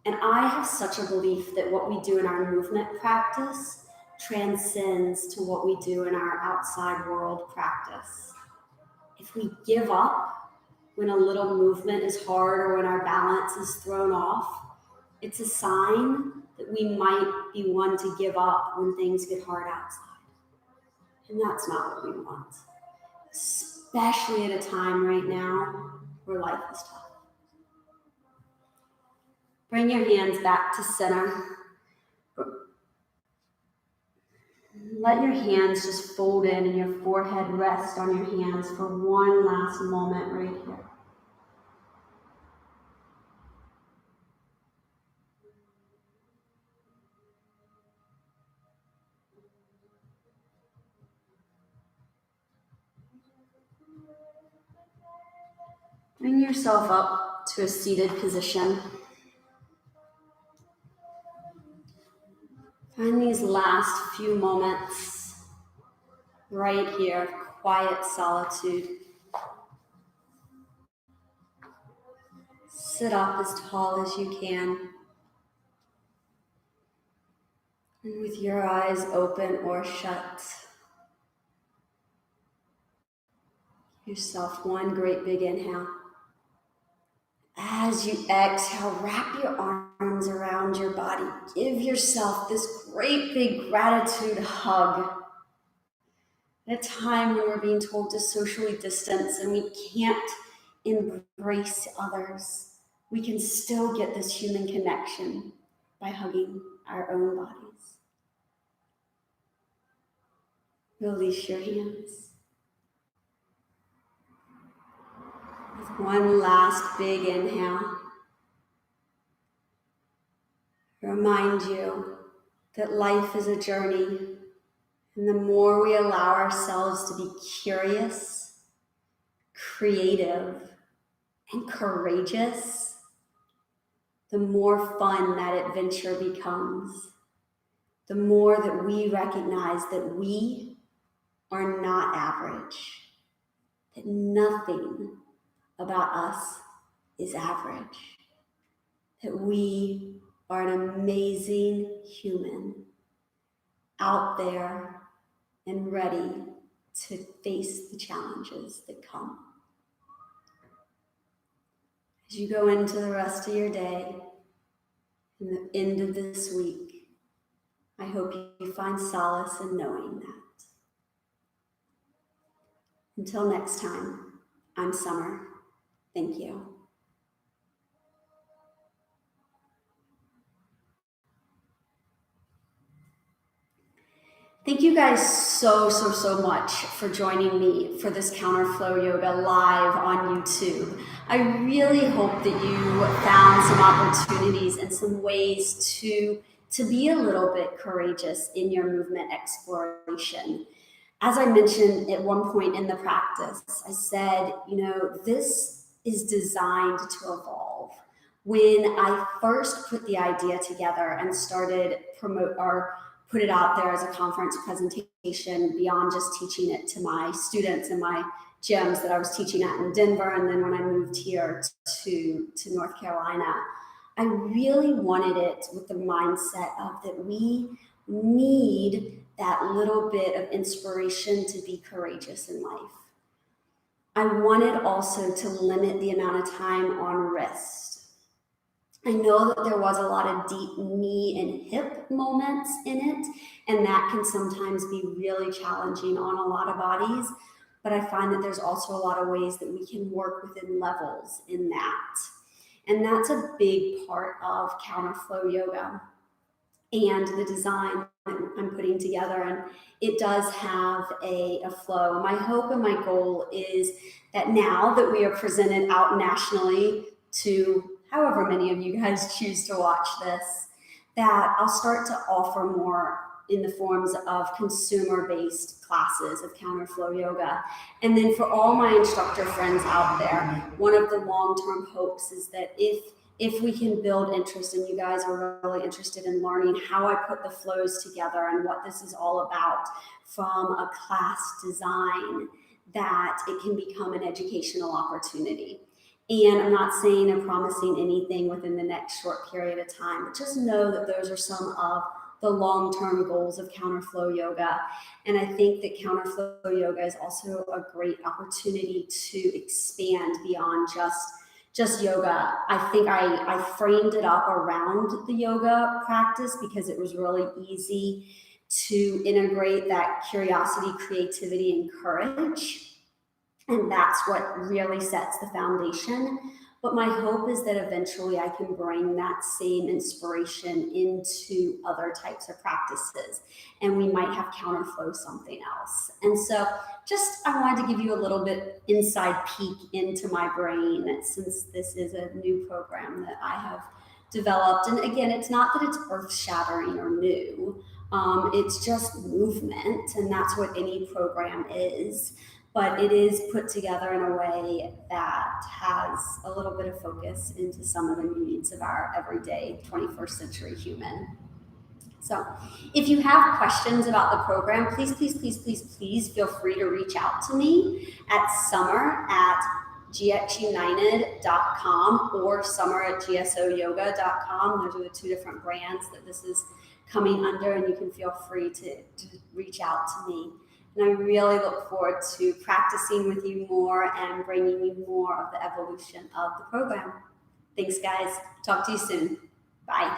Speaker 1: And I have such a belief that what we do in our movement practice transcends to what we do in our outside world practice. If we give up when a little movement is hard or when our balance is thrown off, it's a sign that we might be one to give up when things get hard outside. And that's not what we want, especially at a time right now where life is tough. Bring your hands back to center. Let your hands just fold in and your forehead rest on your hands for one last moment right here. Bring yourself up to a seated position. Find these last few moments right here, quiet solitude. Sit up as tall as you can. And with your eyes open or shut, give yourself one great big inhale. As you exhale, wrap your arms around your body. Give yourself this great big gratitude hug. At a time when we're being told to socially distance and we can't embrace others, we can still get this human connection by hugging our own bodies. Release your hands. With one last big inhale, remind you that life is a journey, and the more we allow ourselves to be curious, creative, and courageous, the more fun that adventure becomes. The more that we recognize that we are not average, that nothing about us is average, that we are an amazing human out there and ready to face the challenges that come. As you go into the rest of your day and the end of this week, I hope you find solace in knowing that. Until next time, I'm Summer. Thank you. Thank you guys so much for joining me for this CounterFlow Yoga live on YouTube. I really hope that you found some opportunities and some ways to be a little bit courageous in your movement exploration. As I mentioned at one point in the practice, I said, this is designed to evolve. When I first put the idea together and started put it out there as a conference presentation beyond just teaching it to my students in my gyms that I was teaching at in Denver, and then when I moved here to North Carolina, I really wanted it with the mindset of that we need that little bit of inspiration to be courageous in life. I wanted also to limit the amount of time on wrist. I know that there was a lot of deep knee and hip moments in it, and that can sometimes be really challenging on a lot of bodies, but I find that there's also a lot of ways that we can work within levels in that. And that's a big part of CounterFlow Yoga and the design that I'm putting together. And it does have a flow. My hope and my goal is that now that we are presented out nationally to however many of you guys choose to watch this, that I'll start to offer more in the forms of consumer-based classes of CounterFlow Yoga. And then for all my instructor friends out there, one of the long-term hopes is that if we can build interest and you guys are really interested in learning how I put the flows together and what this is all about from a class design, that it can become an educational opportunity. And I'm not saying or promising anything within the next short period of time, but just know that those are some of the long-term goals of CounterFlow Yoga. And I think that CounterFlow Yoga is also a great opportunity to expand beyond just yoga. I think I framed it up around the yoga practice because it was really easy to integrate that curiosity, creativity, and courage. And that's what really sets the foundation. But my hope is that eventually I can bring that same inspiration into other types of practices. And we might have CounterFlow something else. And so I wanted to give you a little bit inside peek into my brain, since this is a new program that I have developed. And again, it's not that it's earth-shattering or new. It's just movement, and that's what any program is. But it is put together in a way that has a little bit of focus into some of the needs of our everyday 21st century human. So if you have questions about the program, please feel free to reach out to me at summer@GXunited.com or summer@GSOyoga.com. Those are the two different brands that this is coming under, and you can feel free to reach out to me. And I really look forward to practicing with you more and bringing you more of the evolution of the program. Thanks, guys. Talk to you soon. Bye.